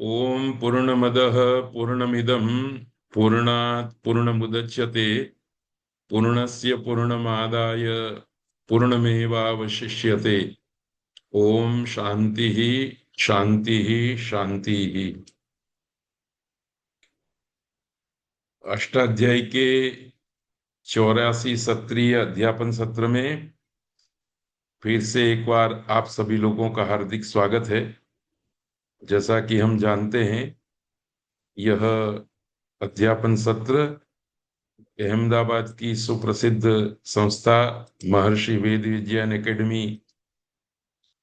ओम पूर्णमदः पूर्णमिदं पूर्णात् पूर्णमुदच्यते पूर्णस्य पूर्णमादाय पूर्णमेवावशिष्यते। ओम शांति शांति शांति। अष्टाध्यायी के 84 सत्रीय अध्यापन सत्र में फिर से एक बार आप सभी लोगों का हार्दिक स्वागत है। जैसा कि हम जानते हैं, यह अध्यापन सत्र अहमदाबाद की सुप्रसिद्ध संस्था महर्षि वेद विज्ञान एकेडमी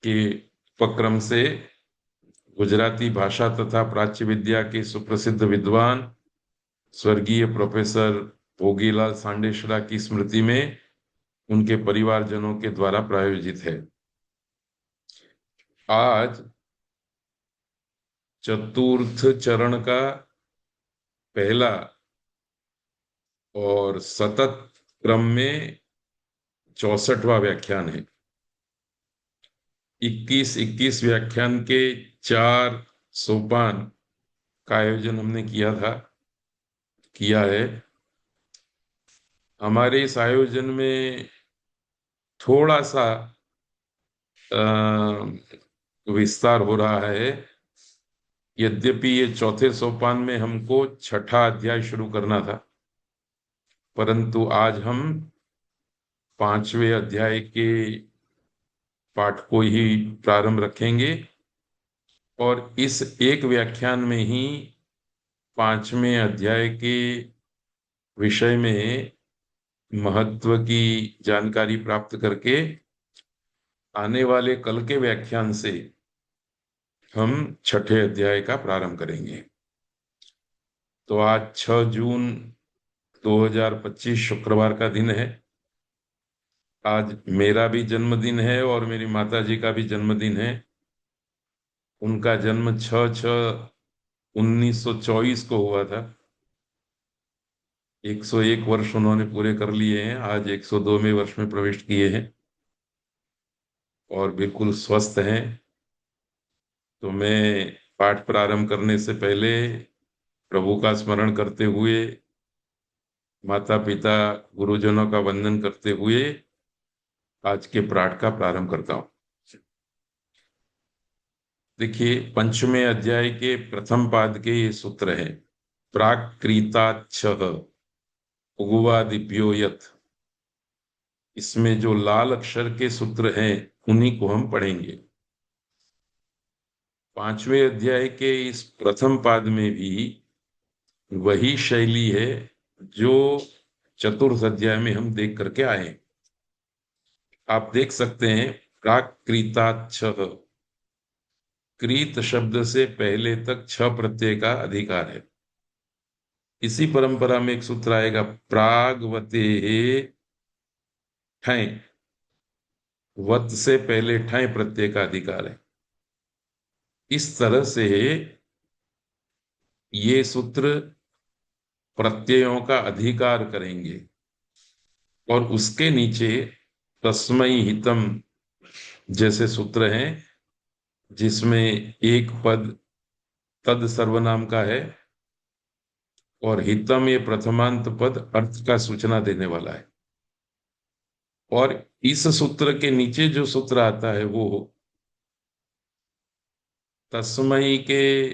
के उपक्रम से गुजराती भाषा तथा प्राच्य विद्या के सुप्रसिद्ध विद्वान स्वर्गीय प्रोफेसर भोगीलाल सांडेसरा की स्मृति में उनके परिवारजनों के द्वारा प्रायोजित है। आज चतुर्थ चरण का पहला और सतत क्रम में 64वां व्याख्यान है। 21 व्याख्यान के 4 सोपान का आयोजन हमने किया है। हमारे इस आयोजन में थोड़ा सा विस्तार हो रहा है। यद्यपि ये चौथे सोपान में हमको छठा अध्याय शुरू करना था, परंतु आज हम 5वें अध्याय के पाठ को ही प्रारंभ रखेंगे और इस एक व्याख्यान में ही 5वें अध्याय के विषय में महत्व की जानकारी प्राप्त करके आने वाले कल के व्याख्यान से हम छठे अध्याय का प्रारंभ करेंगे। तो आज 6 जून 2025 शुक्रवार का दिन है। आज मेरा भी जन्मदिन है और मेरी माताजी का भी जन्मदिन है। उनका जन्म 6/6/1924 को हुआ था। 101 वर्ष उन्होंने पूरे कर लिए हैं। आज 102वें वर्ष में प्रवेश किए हैं और बिल्कुल स्वस्थ हैं। तो मैं पाठ प्रारंभ करने से पहले प्रभु का स्मरण करते हुए, माता पिता गुरुजनों का वंदन करते हुए आज के पाठ का प्रारंभ करता हूं। देखिए, 5वें अध्याय के प्रथम पाद के ये सूत्र हैं। प्राक्रीताच्छः उगवादिभ्यो यत्। इसमें जो लाल अक्षर के सूत्र हैं उन्हीं को हम पढ़ेंगे। 5वें अध्याय के इस प्रथम पाद में भी वही शैली है जो चतुर्थ अध्याय में हम देख करके आए। आप देख सकते हैं, प्राक्रीताच्छः। क्रीत शब्द से पहले तक छ प्रत्यय का अधिकार है। इसी परंपरा में एक सूत्र आएगा, प्रागवते ठय। वत से पहले ठय प्रत्यय का अधिकार है। इस तरह से ये सूत्र प्रत्ययों का अधिकार करेंगे और उसके नीचे तस्मै हितम जैसे सूत्र हैं, जिसमें एक पद तद सर्वनाम का है और हितम ये प्रथमांत पद अर्थ का सूचना देने वाला है। और इस सूत्र के नीचे जो सूत्र आता है वो तस्मै के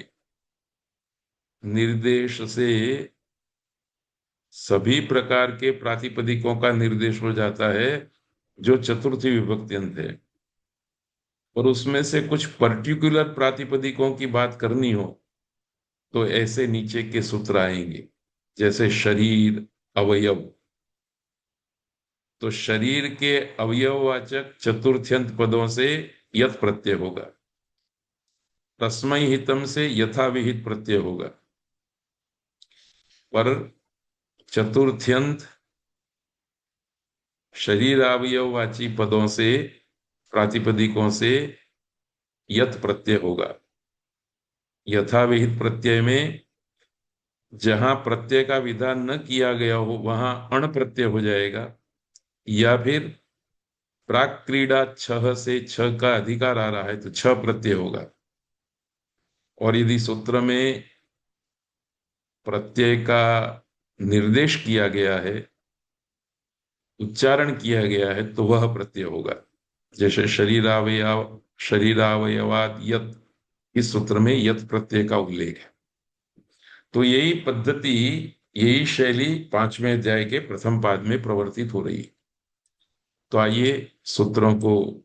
निर्देश से सभी प्रकार के प्रातिपदिकों का निर्देश हो जाता है जो चतुर्थी विभक्त्यंत है। और उसमें से कुछ पर्टिकुलर प्रातिपदिकों की बात करनी हो तो ऐसे नीचे के सूत्र आएंगे, जैसे शरीर, अवयव। तो शरीर के अवयववाचक चतुर्थ्यंत पदों से यथ प्रत्यय होगा। तस्मै हितम से यथाविहित प्रत्यय होगा। पर चतुर्थ्यंत शरीर अवयववाची पदों से, प्रातिपदिकों से यथ प्रत्यय होगा। यथाविहित प्रत्यय में जहां प्रत्यय का विधान न किया गया हो वहां अण प्रत्यय हो जाएगा, या फिर प्राक क्रीडा छह से छ का अधिकार आ रहा है तो छ प्रत्यय होगा। और यदि सूत्र में प्रत्यय का निर्देश किया गया है, उच्चारण किया गया है, तो वह प्रत्यय होगा। जैसे शरीरावयवाद यत, इस सूत्र में यत प्रत्यय का उल्लेख है। तो यही पद्धति, यही शैली पांचवें अध्याय के प्रथम पाद में प्रवर्तित हो रही है। तो आइए सूत्रों को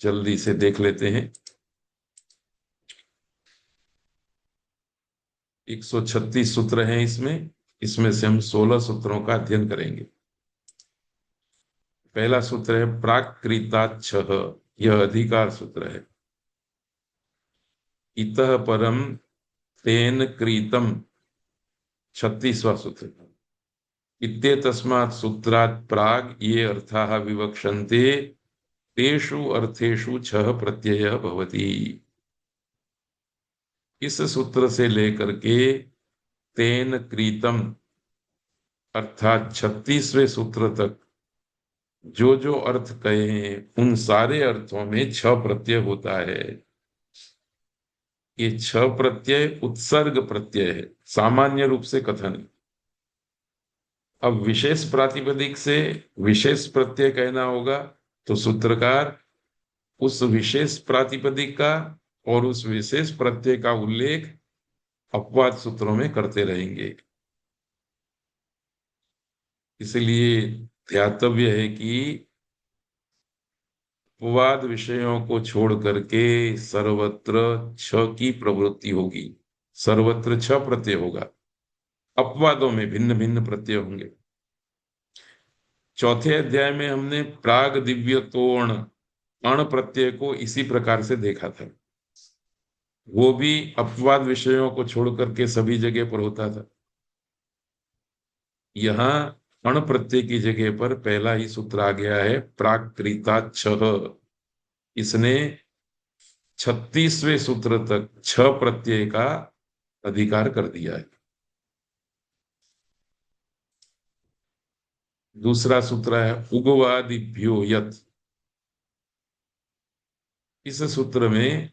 जल्दी से देख लेते हैं। 136 सूत्र हैं इसमें। इसमें से हम 16 सूत्रों का अध्ययन करेंगे। पहला सूत्र है प्राकृताच्छः, यह अधिकार सूत्र है। इतः परम तेन क्रीतम, 36वां सूत्र। इत्येतस्मात् सूत्रात् प्राग ये अर्थाः विवक्षन्ते, तेषु अर्थेषु छः प्रत्ययः भवति। इस सूत्र से लेकर के तेन क्रीतम अर्थात 36वें सूत्र तक जो जो अर्थ कहे हैं, उन सारे अर्थों में छह प्रत्यय होता है। ये छह प्रत्यय उत्सर्ग प्रत्यय है, सामान्य रूप से कथन। अब विशेष प्रातिपदिक से विशेष प्रत्यय कहना होगा, तो सूत्रकार उस विशेष प्रातिपदिक का और उस विशेष प्रत्यय का उल्लेख अपवाद सूत्रों में करते रहेंगे। इसलिए ध्यातव्य है कि अपवाद विषयों को छोड़ करके सर्वत्र छ की प्रवृत्ति होगी, सर्वत्र छ प्रत्यय होगा। अपवादों में भिन्न भिन्न प्रत्यय होंगे। चौथे अध्याय में हमने प्राग दिव्य तोण अण प्रत्यय को इसी प्रकार से देखा था। वो भी अपवाद विषयों को छोड़ करके सभी जगह पर होता था। यहां अण प्रत्यय की जगह पर पहला ही सूत्र आ गया है, प्राकृताच्छः। इसने 36वें सूत्र तक छ प्रत्यय का अधिकार कर दिया है। दूसरा सूत्र है उगवादिभ्यो यत्। इस सूत्र में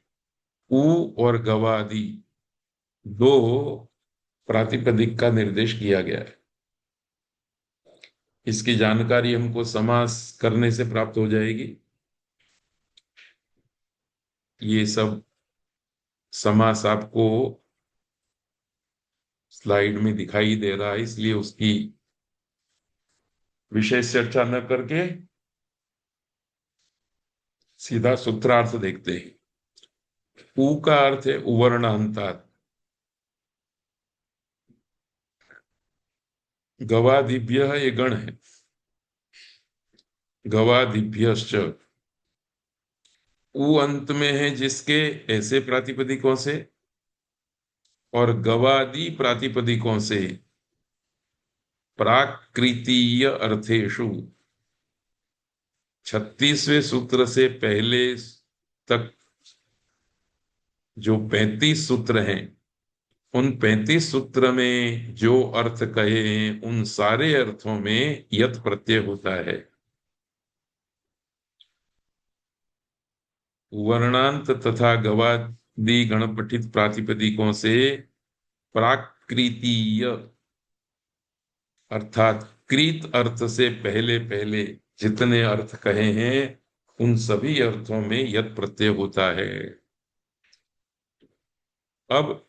उ और गवादि दो प्रातिपदिक का निर्देश किया गया है। इसकी जानकारी हमको समास करने से प्राप्त हो जाएगी। ये सब समास आपको स्लाइड में दिखाई दे रहा है, इसलिए उसकी विशेष चर्चा न करके सीधा सूत्रार्थ देखते हैं। उ का अर्थ है उवर्णांतात्। गवादिभ्य ये गण है, गवादिभ्यश्च उ अंत में है जिसके ऐसे प्रातिपदिकों से और गवादि प्रातिपदिकों से प्राकृतीय अर्थेषु, 36वें सूत्र से पहले तक जो 35 सूत्र हैं, उन 35 सूत्र में जो अर्थ कहे हैं, उन सारे अर्थों में यत प्रत्यय होता है। वर्णांत तथा गवादि गणपठित प्रातिपदिकों से प्राकृतीय अर्थात कृत अर्थ से पहले पहले जितने अर्थ कहे हैं, उन सभी अर्थों में यत प्रत्यय होता है। अब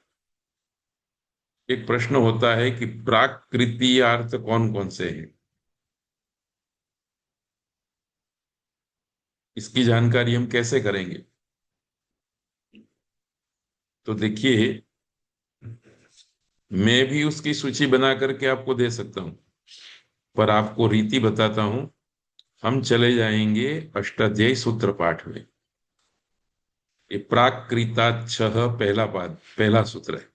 एक प्रश्न होता है कि प्राकृतीय अर्थ कौन कौन से हैं। इसकी जानकारी हम कैसे करेंगे? तो देखिए, मैं भी उसकी सूची बना करके आपको दे सकता हूं, पर आपको रीति बताता हूं। हम चले जाएंगे अष्टाध्यायी सूत्र पाठ में। ये प्राकृताच्छः पहला पाद, पहला सूत्र है,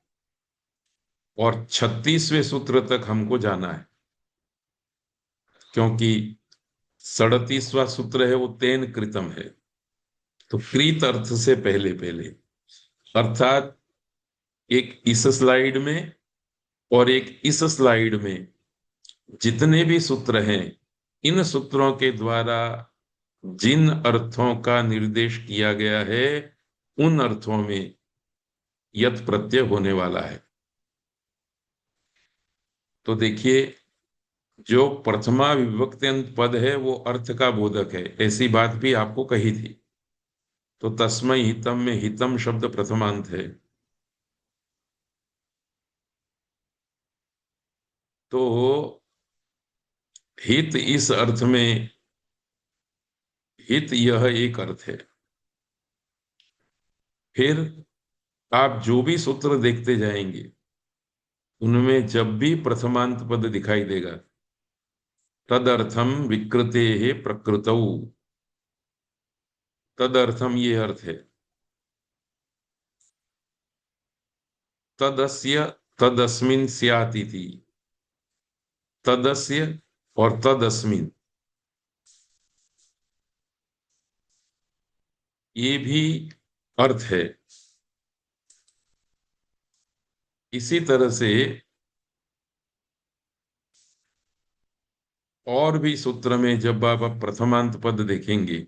और 36वें सूत्र तक हमको जाना है, क्योंकि 37वां सूत्र है वो तेन कृतम है। तो कृत अर्थ से पहले पहले, अर्थात एक इस स्लाइड में और एक इस स्लाइड में जितने भी सूत्र हैं, इन सूत्रों के द्वारा जिन अर्थों का निर्देश किया गया है, उन अर्थों में यत प्रत्यय होने वाला है। तो देखिए, जो प्रथमा विभक्त्यंत पद है वो अर्थ का बोधक है, ऐसी बात भी आपको कही थी। तो तस्मै हितम में हितम शब्द प्रथमांत है। तो हित इस अर्थ में, हित यह एक अर्थ है। फिर आप जो भी सूत्र देखते जाएंगे उनमें जब भी प्रथमांत पद दिखाई देगा, तदर्थम विकृते प्रकृतौ, तदर्थम ये अर्थ है। तदस्य तदस्मिन स्यात् इति, तदस्य और तदस्मिन, ये भी अर्थ है। इसी तरह से और भी सूत्र में जब आप प्रथमांत पद देखेंगे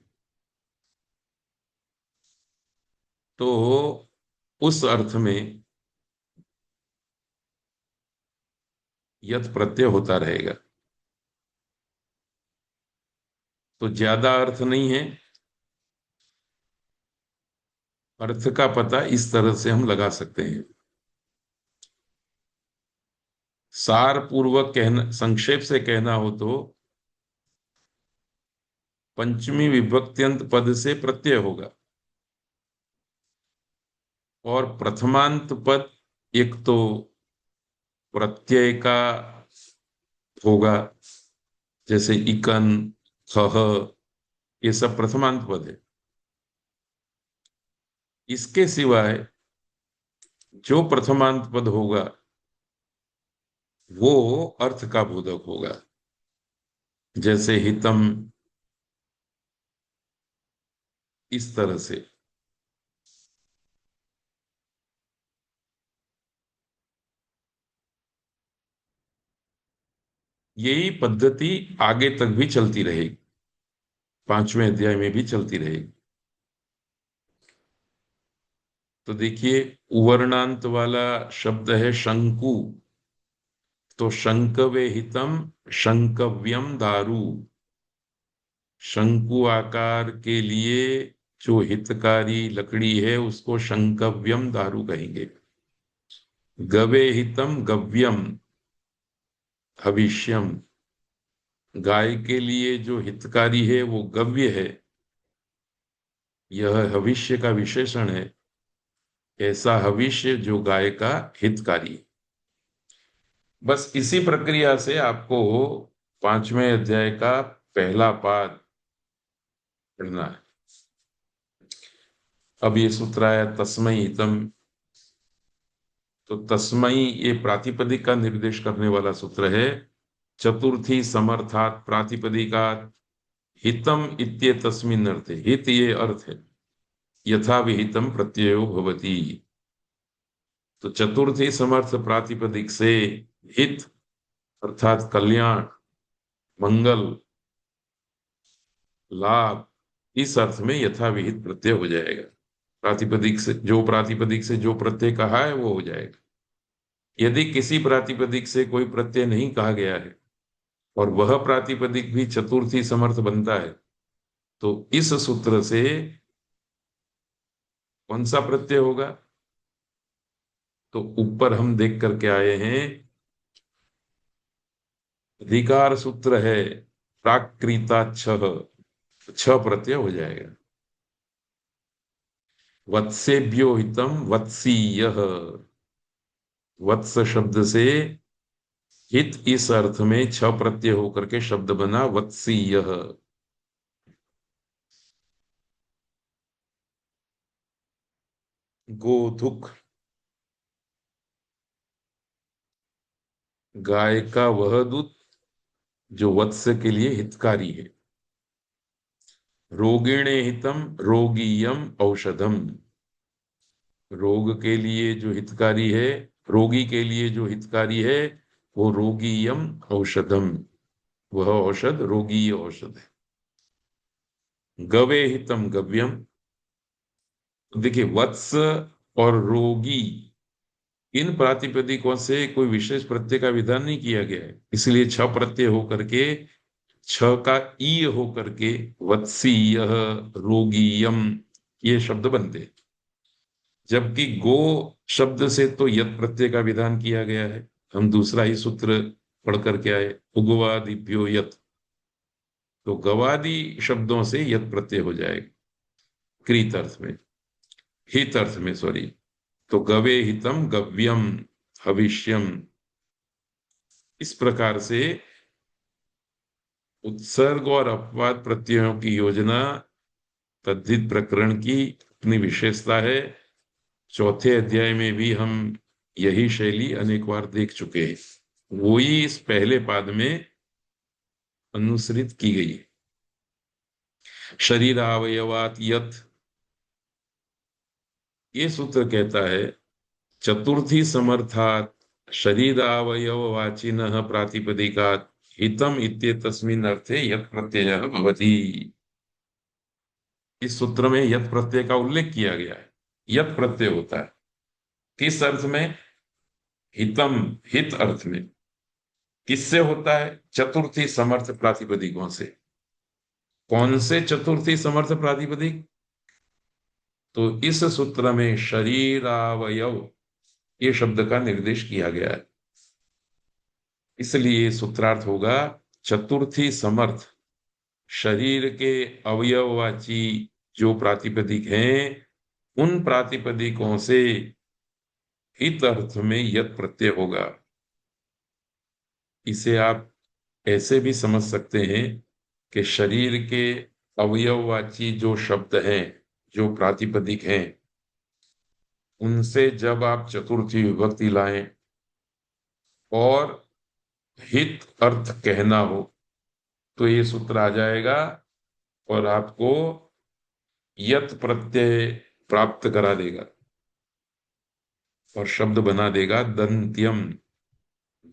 तो उस अर्थ में यत प्रत्यय होता रहेगा। तो ज्यादा अर्थ नहीं है, अर्थ का पता इस तरह से हम लगा सकते हैं। सार पूर्वक कहना, संक्षेप से कहना हो तो पंचमी विभक्त्यंत पद से प्रत्यय होगा, और प्रथमांत पद एक तो प्रत्यय का होगा, जैसे इकन, खह, ये सब प्रथमांत पद है। इसके सिवाय जो प्रथमांत पद होगा वो अर्थ का बोधक होगा, जैसे हितम, इस तरह से। यही पद्धति आगे तक भी चलती रहेगी, पांचवें अध्याय में भी चलती रहेगी। तो देखिए, उवर्णांत वाला शब्द है शंकु। तो शंकवे हितम शंकव्यम दारु, शंकु आकार के लिए जो हितकारी लकड़ी है उसको शंकव्यम दारु कहेंगे। गवे हितम गव्यम हविष्यम, गाय के लिए जो हितकारी है वो गव्य है, यह हविष्य का विशेषण है। ऐसा हविष्य जो गाय का हितकारी है। बस इसी प्रक्रिया से आपको पांचवें अध्याय का पहला पाद पढ़ना है। अब ये सूत्र आया तस्मै हितम। तो तस्मै ये प्रातिपदिक का निर्देश करने वाला सूत्र है। चतुर्थी समर्थात प्रातिपदिकात हितम इत्येतस्मिन् अर्थे, हित ये अर्थ है, यथा विहितम प्रत्ययो भवति। तो चतुर्थी समर्थ प्रातिपदिक से हित अर्थात कल्याण, मंगल, लाभ, इस अर्थ में यथा विहित प्रत्यय हो जाएगा। प्रातिपदिक से जो प्रत्यय कहा है वो हो जाएगा। यदि किसी प्रातिपदिक से कोई प्रत्यय नहीं कहा गया है और वह प्रातिपदिक भी चतुर्थी समर्थ बनता है, तो इस सूत्र से कौन सा प्रत्यय होगा? तो ऊपर हम देख करके आए हैं, अधिकार सूत्र है प्राकृता छह, छह प्रत्यय हो जाएगा। वत्सेभ्यो हितम वत्सीय, वत्स शब्द से हित इस अर्थ में छ प्रत्यय होकर के शब्द बना वत्सीय। गोधुक, गाय का वह दूध जो वत्स के लिए हितकारी है। रोगिणे हितम रोगीयम औषधम, रोग के लिए जो हितकारी है, रोगी के लिए जो हितकारी है वो रोगीयम औषधम, वह औषध रोगीय औषध है। गवे हितम गव्यम, देखिए वत्स और रोगी, इन प्रातिपदिकों से कोई विशेष प्रत्यय का विधान नहीं किया गया है, इसलिए छ प्रत्यय होकर के, छ का ई होकर के वत्सीय, रोगीयम, ये शब्द बनते हैं। जबकि गो शब्द से तो यत प्रत्यय का विधान किया गया है। हम दूसरा ही सूत्र पढ़ करके आए, उगवादिभ्यो यत, तो गवादि शब्दों से यत प्रत्यय हो जाएगा कृत अर्थ में, हित अर्थ में, सॉरी। तो गवे हितम गव्यम हविष्यम, इस प्रकार से उत्सर्ग और अपवाद प्रत्ययों की योजना तद्धित प्रकरण की अपनी विशेषता है। चौथे अध्याय में भी हम यही शैली अनेक बार देख चुके हैं, वही इस पहले पाद में अनुसरित की गई है। शरीर अवयवात यत, ये सूत्र कहता है चतुर्थी समर्थात शरीर अवयववाचिनः प्रातिपदिकात् हितम इत्येतस्मिन् अर्थे यत् प्रत्ययः भवति। इस सूत्र में यत् प्रत्यय का उल्लेख किया गया है। यत् प्रत्यय होता है किस अर्थ में? हितम, हित अर्थ में। किससे होता है? चतुर्थी समर्थ प्रातिपदिकों से। कौन से चतुर्थी समर्थ प्रातिपदिक? तो इस सूत्र में शरीरावयव ये शब्द का निर्देश किया गया है, इसलिए सूत्रार्थ होगा चतुर्थी समर्थ शरीर के अवयववाची जो प्रातिपदिक हैं, उन प्रातिपदिकों से हित अर्थ में यत प्रत्यय होगा। इसे आप ऐसे भी समझ सकते हैं कि शरीर के अवयववाची जो शब्द हैं, जो प्रातिपदिक हैं, उनसे जब आप चतुर्थी विभक्ति लाएं और हित अर्थ कहना हो तो ये सूत्र आ जाएगा और आपको यत प्रत्यय प्राप्त करा देगा और शब्द बना देगा दंत्यम,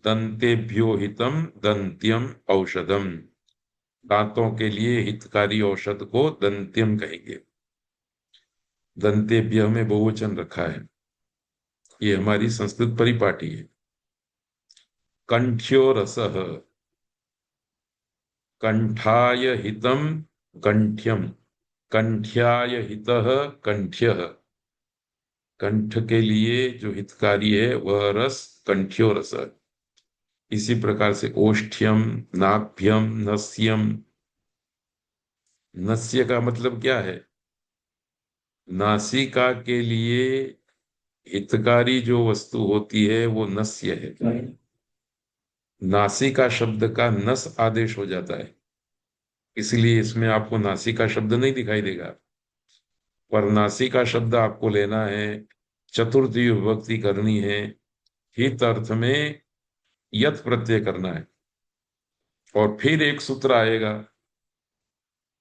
दंतेभ्यो हितम दंत्यम औषधम, दांतों के लिए हितकारी औषध को दंत्यम कहेंगे। दंतेभ्य में बहुवचन रखा है, ये हमारी संस्कृत परिपाटी है। कंठ्यो रसः, कंठाय हितम कंठ्यम, कंठ्याय हितः कंठ्यः, कंठ के लिए जो हितकारी है वह रस कंठ्यो रस। इसी प्रकार से ओष्ठ्यम, नाभ्यम, नस्यम, नस्य का मतलब क्या है? नासिका के लिए हितकारी जो वस्तु होती है वो नस्य है। नासिका शब्द का नस आदेश हो जाता है, इसलिए इसमें आपको नासिका शब्द नहीं दिखाई देगा, पर नासिका शब्द आपको लेना है, चतुर्थी विभक्ति करनी है, हित अर्थ में यत प्रत्यय करना है, और फिर एक सूत्र आएगा,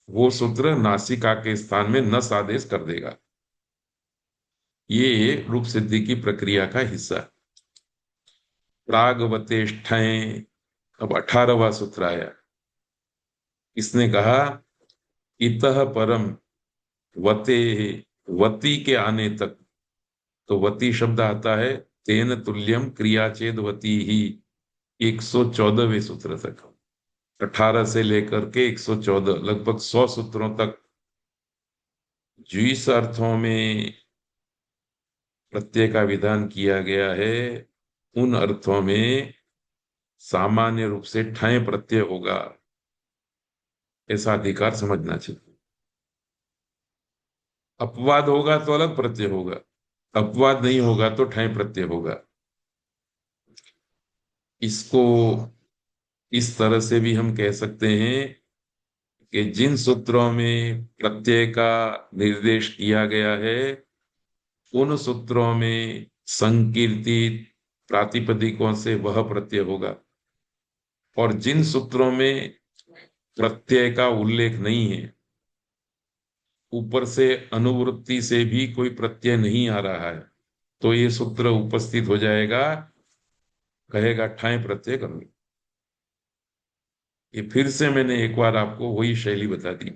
वो सूत्र नासिका के स्थान में नस आदेश कर देगा। ये रूप सिद्धि की प्रक्रिया का हिस्सा। प्रागवतेष्ठैं, अब 18वां सूत्र आया। इसने कहा इतः परम वते, वती के आने तक, तो वती शब्द आता है तेन तुल्यम क्रियाचेद वती ही, 114वें सूत्र तक, 18 से लेकर के 114, लगभग 100 सूत्रों तक जिस अर्थों में प्रत्यय का विधान किया गया है उन अर्थों में सामान्य रूप से ठय प्रत्यय होगा, ऐसा अधिकार समझना चाहिए। अपवाद होगा तो अलग प्रत्यय होगा, अपवाद नहीं होगा तो ठय प्रत्यय होगा। इसको इस तरह से भी हम कह सकते हैं कि जिन सूत्रों में प्रत्यय का निर्देश किया गया है उन सूत्रों में संकीर्तित प्रातिपदिकों से वह प्रत्यय होगा, और जिन सूत्रों में प्रत्यय का उल्लेख नहीं है, ऊपर से अनुवृत्ति से भी कोई प्रत्यय नहीं आ रहा है, तो ये सूत्र उपस्थित हो जाएगा, कहेगा ठाय प्रत्यय करो। ये फिर से मैंने एक बार आपको वही शैली बता दी।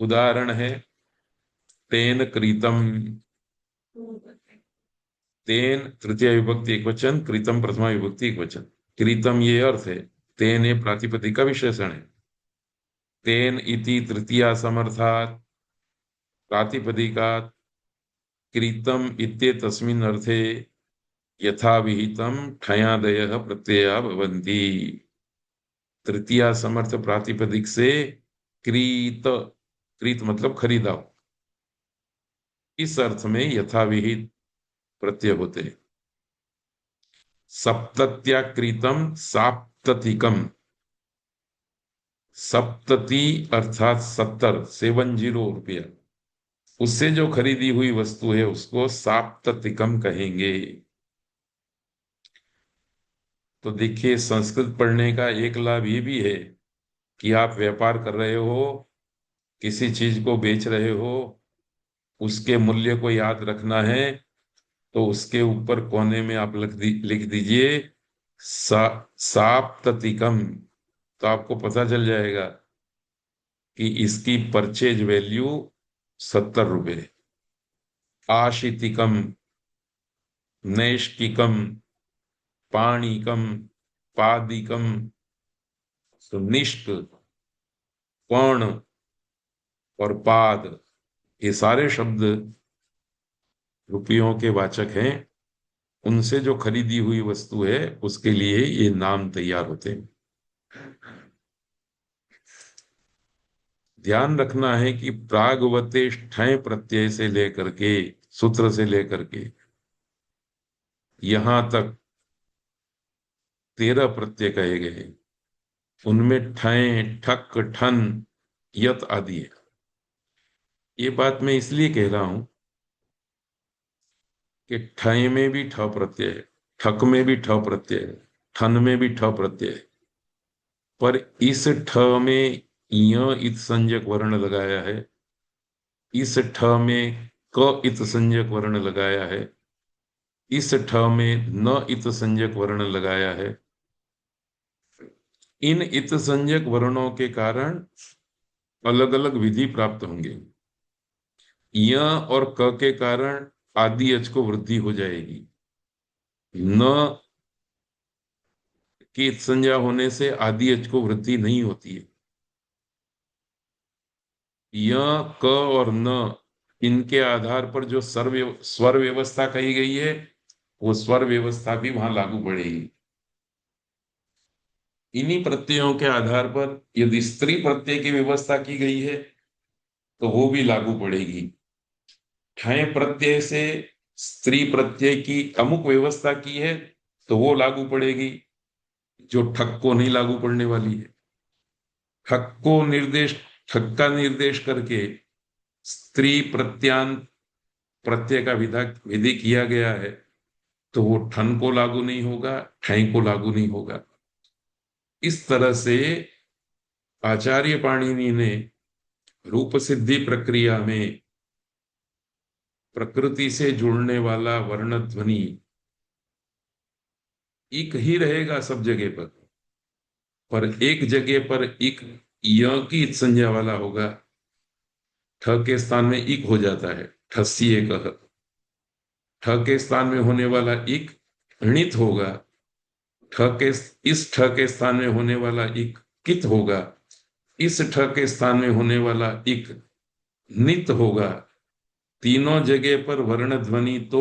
उदाहरण है तेन कृतम, तेन तृतीय विभक्ति एक वचन, कृतम प्रथमा विभक्ति एक वचन। कृतम ये अर्थ है, तेन ये प्रातिपदिक का विशेषण है। तेन इति तृतीया समर्थात् प्रातिपदिकात् कृतम इत्येतस्मिन् अर्थे यथा विहितम ठयादयः प्रत्यया भवन्ति। तृतीया समर्थ प्रातिपदिक से क्रीत, क्रीत मतलब खरीदा हो, इस अर्थ में यथाविहित प्रत्यय होते हैं। सप्तत्याकृतम साप्ततिकम, सप्तति अर्थात 70 रुपया, उससे जो खरीदी हुई वस्तु है उसको साप्ततिकम कहेंगे। तो देखिए, संस्कृत पढ़ने का एक लाभ ये भी है कि आप व्यापार कर रहे हो, किसी चीज को बेच रहे हो, उसके मूल्य को याद रखना है, तो उसके ऊपर कोने में आप लिख दीजिए साप्ततिकम। तो आपको पता चल जाएगा कि इसकी परचेज वैल्यू 70 रुपये। आशितिकम, नैष्टिकम, पाणिकम, पादिकम, सुनिष्ठ, पर्ण और पाद, ये सारे शब्द रुपयों के वाचक हैं। उनसे जो खरीदी हुई वस्तु है उसके लिए ये नाम तैयार होते हैं। ध्यान रखना है कि प्रागवते ठय प्रत्यय से लेकर के, सूत्र से लेकर के यहां तक 13 प्रत्यय कहे गए हैं। उनमें ठय, ठक, ठन, यत आदि है। ये बात मैं इसलिए कह रहा हूं कि ठय में भी ठ प्रत्यय है, ठक में भी ठ प्रत्यय है, ठन में भी ठ प्रत्यय है, पर इस ठ में य इत संज्ञक वर्ण लगाया है, इस ठ में क इत संज्ञक वर्ण लगाया है, इस ठ में न इत संज्ञक वर्ण लगाया है। इन इत संज्ञक वर्णों के कारण अलग अलग विधि प्राप्त होंगे। य और क के कारण आदि अच को वृद्धि हो जाएगी। न की संज्ञा होने से आदि अच को वृद्धि नहीं होती है। य, क और न, इनके आधार पर जो स्वर व्यवस्था कही गई है, वो स्वर व्यवस्था भी वहां लागू पड़ेगी। इन्हीं प्रत्ययों के आधार पर यदि स्त्री प्रत्यय की व्यवस्था की गई है तो वो भी लागू पड़ेगी। ठय प्रत्यय से स्त्री प्रत्यय की अमुक व्यवस्था की है तो वो लागू पड़ेगी, जो ठक को नहीं लागू पड़ने वाली है। ठक को निर्देश, ठक का निर्देश करके स्त्री प्रत्यांत प्रत्यय का विधि किया गया है, तो वो ठन को लागू नहीं होगा, ठय को लागू नहीं होगा। इस तरह से आचार्य पाणिनि ने रूप सिद्धि प्रक्रिया में प्रकृति से जुड़ने वाला वर्ण ध्वनि एक ही रहेगा सब जगह पर एक जगह पर एक य की संज्ञा वाला होगा, ठ के स्थान में इक हो जाता है, ठसी एक। ठ के स्थान में होने वाला इक णित होगा, ठ के इस ठ के स्थान में होने वाला इक कित होगा, इस ठ के स्थान में होने वाला इक नित होगा। तीनों जगह पर वर्ण ध्वनि तो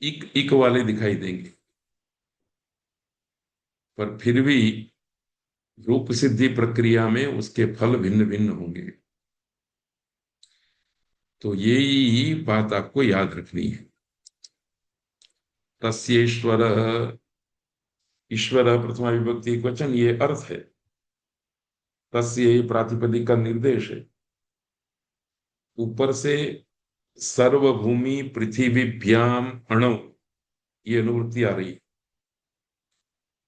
इक इक वाले दिखाई देंगे, पर फिर भी रूप सिद्धि प्रक्रिया में उसके फल भिन्न भिन्न होंगे। तो यही बात आपको याद रखनी है। तस्येश्वर, ईश्वर प्रथमा विभक्ति एक वचन, ये अर्थ है। तस्य प्रातिपदिक का निर्देश है। ऊपर से सर्वभूमि पृथ्वीभ्याम अणु, ये अनुवृत्ति आ रही है।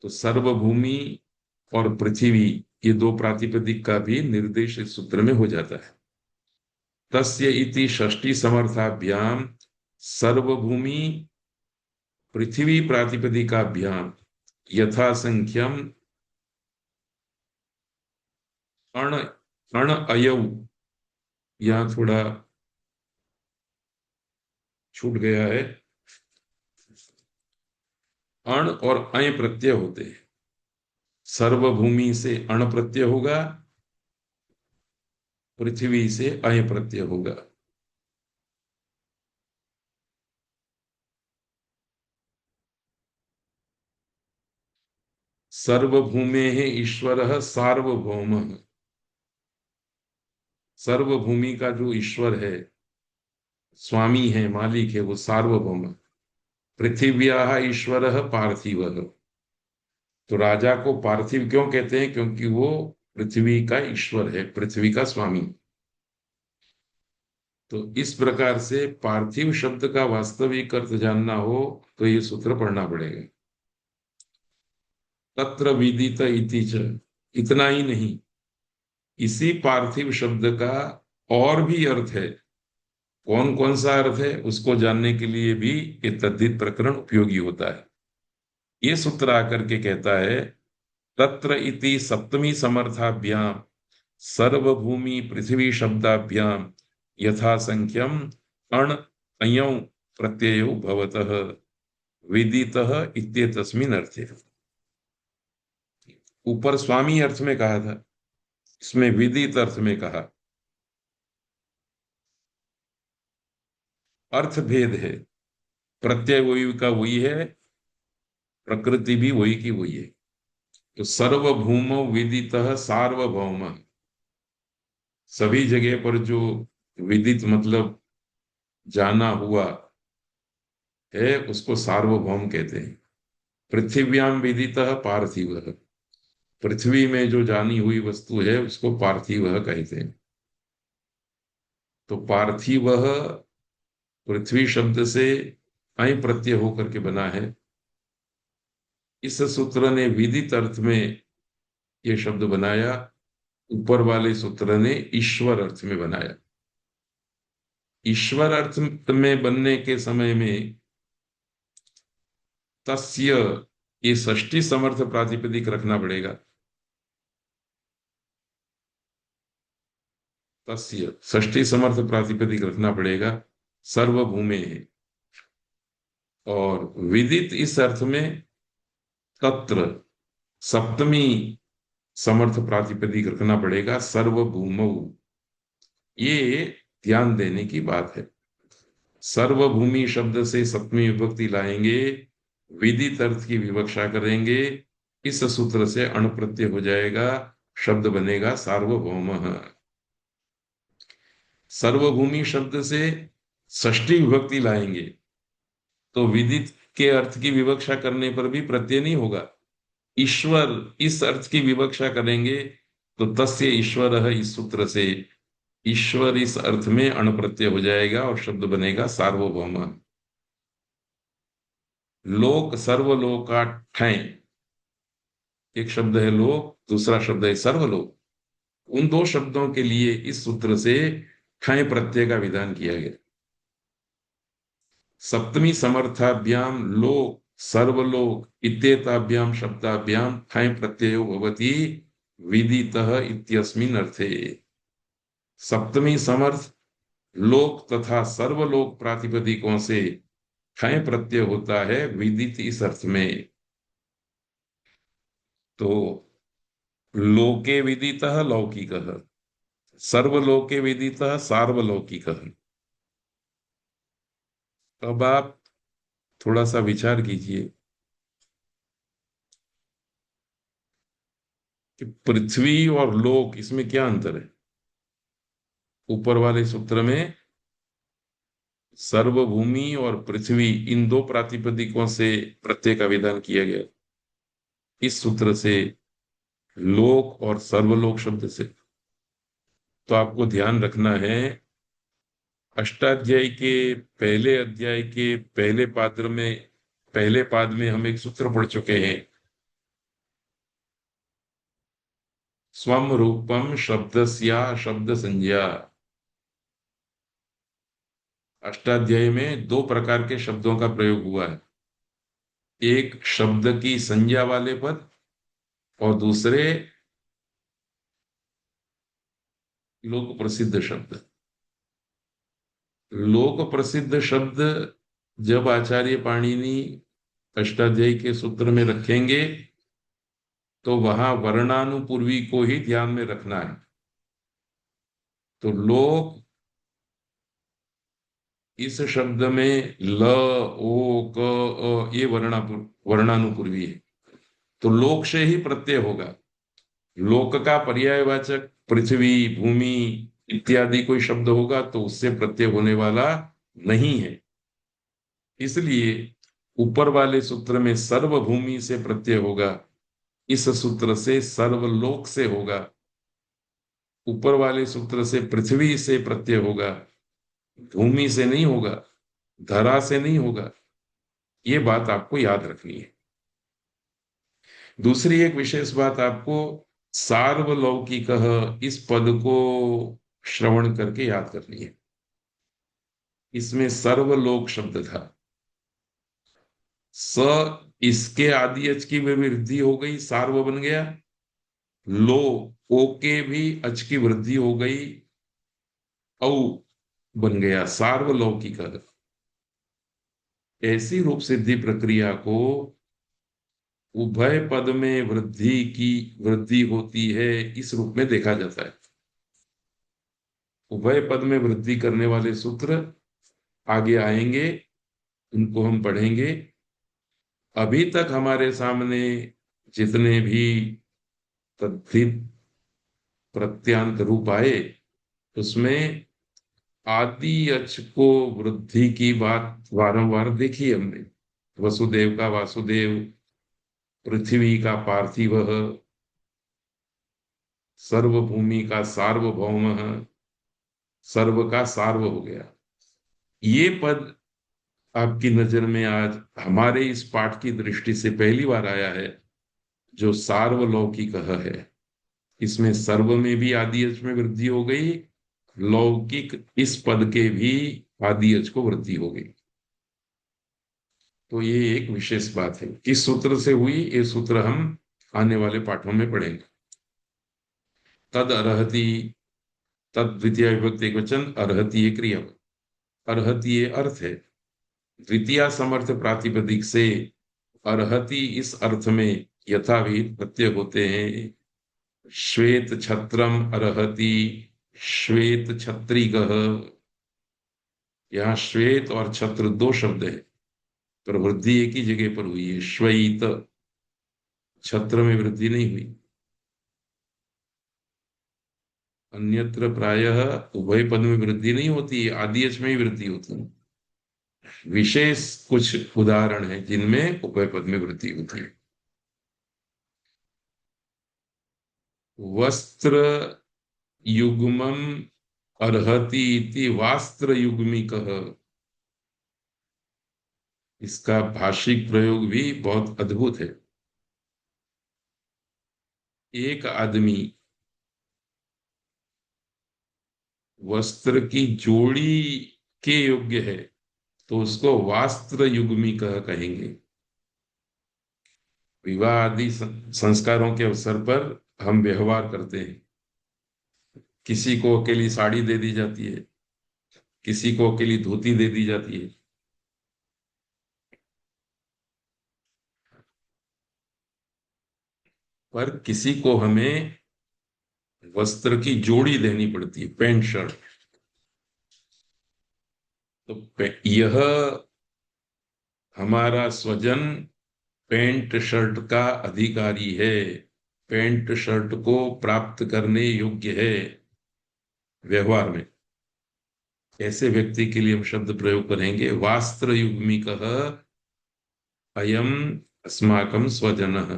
तो सर्वभूमि और पृथ्वी, ये दो प्रातिपदिक का भी निर्देश इस सूत्र में हो जाता है। तस्य इति षष्ठी समर्थाभ्याम सर्वभूमि पृथ्वी प्रातिपदिकाभ्याम यथा संख्यम अण, अण अयौ यहाँ थोड़ा छूट गया है। अण और अय प्रत्यय होते हैं। सर्वभूमि से अण प्रत्यय होगा, पृथ्वी से अय प्रत्यय होगा। सर्वभूमे ईश्वर सार्वभौम। सर्वभूमि का जो ईश्वर है, स्वामी है, मालिक है, वो सार्वभौम। पृथिव्या ईश्वर पार्थिव। तो राजा को पार्थिव क्यों कहते हैं? क्योंकि वो पृथ्वी का ईश्वर है, पृथ्वी का स्वामी। तो इस प्रकार से पार्थिव शब्द का वास्तविक अर्थ जानना हो तो ये सूत्र पढ़ना पड़ेगा। तत्र विदित इति च। इतना ही नहीं, इसी पार्थिव शब्द का और भी अर्थ है। कौन कौन सा अर्थ है उसको जानने के लिए भी ये तद्धित प्रकरण उपयोगी होता है। ये सूत्र आकर के कहता है, तत्र इति सप्तमी समर्थाभ्याम सर्वभूमि पृथ्वी शब्दाभ्याम यथा संख्यम अण अयौ प्रत्ययो भवतः विदितः इत्येतस्मिन् अर्थे। ऊपर स्वामी अर्थ में कहा था, इसमें विदित अर्थ में कहा। अर्थ भेद है, प्रत्यय वही का वही है, प्रकृति भी वही की वही है। तो सर्वभूम विदितः सार्वभौम, सभी जगह पर जो विदित मतलब जाना हुआ है उसको सार्वभौम कहते हैं। पृथिव्याम विदितः पार्थिव, पृथ्वी में जो जानी हुई वस्तु है उसको पार्थिव कहते हैं। तो पार्थिव पृथ्वी शब्द से अय प्रत्यय होकर के बना है। इस सूत्र ने विदित अर्थ में ये शब्द बनाया, ऊपर वाले सूत्र ने ईश्वर अर्थ में बनाया। ईश्वर अर्थ में बनने के समय में तस्य, ये षष्ठी समर्थ प्रातिपदिक रखना पड़ेगा। तस्य षष्ठी समर्थ प्रातिपदिक रखना पड़ेगा, सर्वभूमे है। और विदित इस अर्थ में तत्र सप्तमी समर्थ प्रातिपदिक रखना पड़ेगा, सर्वभूमौ। ये ध्यान देने की बात है। सर्वभूमि शब्द से सप्तमी विभक्ति लाएंगे, विदित अर्थ की विवक्षा करेंगे, इस सूत्र से अण प्रत्यय हो जाएगा, शब्द बनेगा सार्वभौम। सर्वभूमि शब्द से षष्ठी विभक्ति लाएंगे तो विदित के अर्थ की विवक्षा करने पर भी प्रत्यय नहीं होगा। ईश्वर इस अर्थ की विवक्षा करेंगे तो तस्य ईश्वर है, इस सूत्र से ईश्वर इस अर्थ में अण प्रत्यय हो जाएगा और शब्द बनेगा सार्वभौम। लोक सर्वलोकाठय, एक शब्द है लोक, दूसरा शब्द है सर्वलोक। उन दो शब्दों के लिए इस सूत्र से ठय प्रत्यय का विधान किया गया। सप्तमी समर्थाभ्याम लोक सर्वलोक इत्येताभ्याम शब्दाभ्याम ठय प्रत्ययो भवति विदितः इत्यस्मिन् अर्थे। सप्तमी समर्थ लोक तथा सर्वलोक प्रातिपदिकों से ठय प्रत्यय होता है विदित इस अर्थ में। तो लोके विदितः लौकिकः, सर्वलोके विदितः सार्वलौकिकः। अब आप थोड़ा सा विचार कीजिए कि पृथ्वी और लोक, इसमें क्या अंतर है? ऊपर वाले सूत्र में सर्वभूमि और पृथ्वी इन दो प्रातिपदिकों से प्रत्यय का विधान किया गया, इस सूत्र से लोक और सर्वलोक शब्द से। तो आपको ध्यान रखना है, अष्टाध्यायी के पहले अध्याय के पहले पाद में, पहले पाद में हम एक सूत्र पढ़ चुके हैं, स्वम रूपम शब्दस्या शब्द संज्ञा। अष्टाध्यायी में दो प्रकार के शब्दों का प्रयोग हुआ है, एक शब्द की संज्ञा वाले पद और दूसरे लोक प्रसिद्ध शब्द। लोक प्रसिद्ध शब्द जब आचार्य पाणिनि अष्टाध्यायी के सूत्र में रखेंगे तो वहां वर्णानुपूर्वी को ही ध्यान में रखना है। तो लोक इस शब्द में ल, ओ, क, ये वर्णानुपूर्वी है। तो लोक से ही प्रत्यय होगा। लोक का पर्यायवाचक पृथ्वी, भूमि इत्यादि कोई शब्द होगा तो उससे प्रत्यय होने वाला नहीं है। इसलिए ऊपर वाले सूत्र में सर्वभूमि से प्रत्यय होगा, इस सूत्र से सर्वलोक से होगा। ऊपर वाले सूत्र से पृथ्वी से प्रत्यय होगा, भूमि से नहीं होगा, धरा से नहीं होगा। ये बात आपको याद रखनी है। दूसरी एक विशेष बात आपको सार्वलौकिक इस पद को श्रवण करके याद करनी है। इसमें सर्वलोक शब्द था। स, इसके आदि अच की वृद्धि हो गई, सार्व बन गया। लो, ओ के भी अच की वृद्धि हो गई, औ बन गया सार्वलौकिक। ऐसी रूप सिद्धि प्रक्रिया को उभय पद में वृद्धि होती है, इस रूप में देखा जाता है। उभय पद में वृद्धि करने वाले सूत्र आगे आएंगे, उनको हम पढ़ेंगे। अभी तक हमारे सामने जितने भी तद्धित प्रत्यांत रूप आए, उसमें आदि अच को वृद्धि की बात बारंबार देखी हमने। वसुदेव का वासुदेव, पृथ्वी का पार्थिव, सर्वभूमि का सार्वभौम, सर्व का सार्व हो गया। ये पद आपकी नजर में आज हमारे इस पाठ की दृष्टि से पहली बार आया है, जो सार्वलौकिक है। इसमें सर्व में भी आदि अच में वृद्धि हो गई, लौकिक इस पद के भी आदि अच को वृद्धि हो गई। तो ये एक विशेष बात है। किस सूत्र से हुई, ये सूत्र हम आने वाले पाठों में पढ़ेंगे। तद अर्हति, तद द्वितीय विभक्ति एकवचन, अर्हति ये क्रिया, अर्हति ये अर्थ है। द्वितीय समर्थ प्रातिपदिक से अर्हति इस अर्थ में यथाविहित प्रत्यय होते हैं। श्वेत छत्रम अर्हति, श्वेत छत्रिगः। यहाँ श्वेत और छत्र दो शब्द है, पर वृद्धि एक ही जगह पर हुई है, श्वेत। छत्र में वृद्धि नहीं हुई। अन्यत्र प्रायः उभय पद में वृद्धि नहीं होती है, आदि अच में ही वृद्धि होती है। विशेष कुछ उदाहरण हैं जिनमें उभय पद में वृद्धि होती है। वस्त्र युग्मम अर्हति इति वास्त्र युग्मिकः। इसका भाषिक प्रयोग भी बहुत अद्भुत है। एक आदमी वस्त्र की जोड़ी के योग्य है तो उसको वास्त्र युग्मी कहेंगे। विवाह आदि संस्कारों के अवसर पर हम व्यवहार करते हैं। किसी को अकेली साड़ी दे दी जाती है, किसी को अकेली धोती दे दी जाती है। पर किसी को हमें वस्त्र की जोड़ी देनी पड़ती है, पैंट शर्ट। तो यह हमारा स्वजन पैंट शर्ट का अधिकारी है, पैंट शर्ट को प्राप्त करने योग्य है व्यवहार में। ऐसे व्यक्ति के लिए हम शब्द प्रयोग करेंगे वास्त्र युग्मिकः अयम अस्माकं स्वजनः।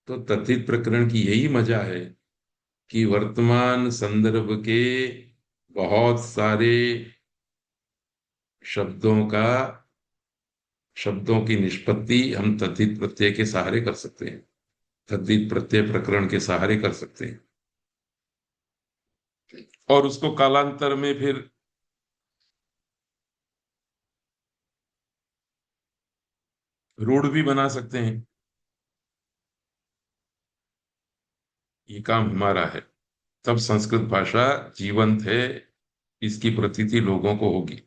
तो तथित प्रकरण की यही मजा है कि वर्तमान संदर्भ के बहुत सारे शब्दों की निष्पत्ति हम तद्धित प्रत्यय के सहारे कर सकते हैं, तद्धित प्रत्यय प्रकरण के सहारे कर सकते हैं, और उसको कालांतर में फिर रूढ़ भी बना सकते हैं। ये काम हमारा है, तब संस्कृत भाषा जीवंत है, इसकी प्रतीति लोगों को होगी।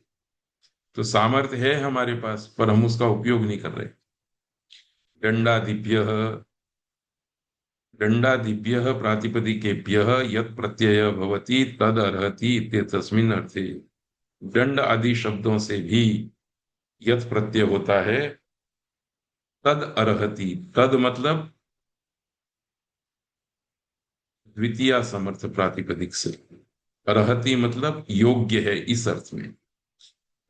तो सामर्थ्य है हमारे पास, पर हम उसका उपयोग नहीं कर रहे। दंडादिभ्यः दंडादिभ्यः प्रातिपदिकेभ्यः यत् प्रत्यय भवति तद अर्हति इत्येतस्मिन् अर्थे। दंड आदि शब्दों से भी यत् प्रत्यय होता है, तद अर्हति, तद मतलब द्वितीय समर्थ प्रातिपदिक से, अर्हति मतलब योग्य है इस अर्थ में।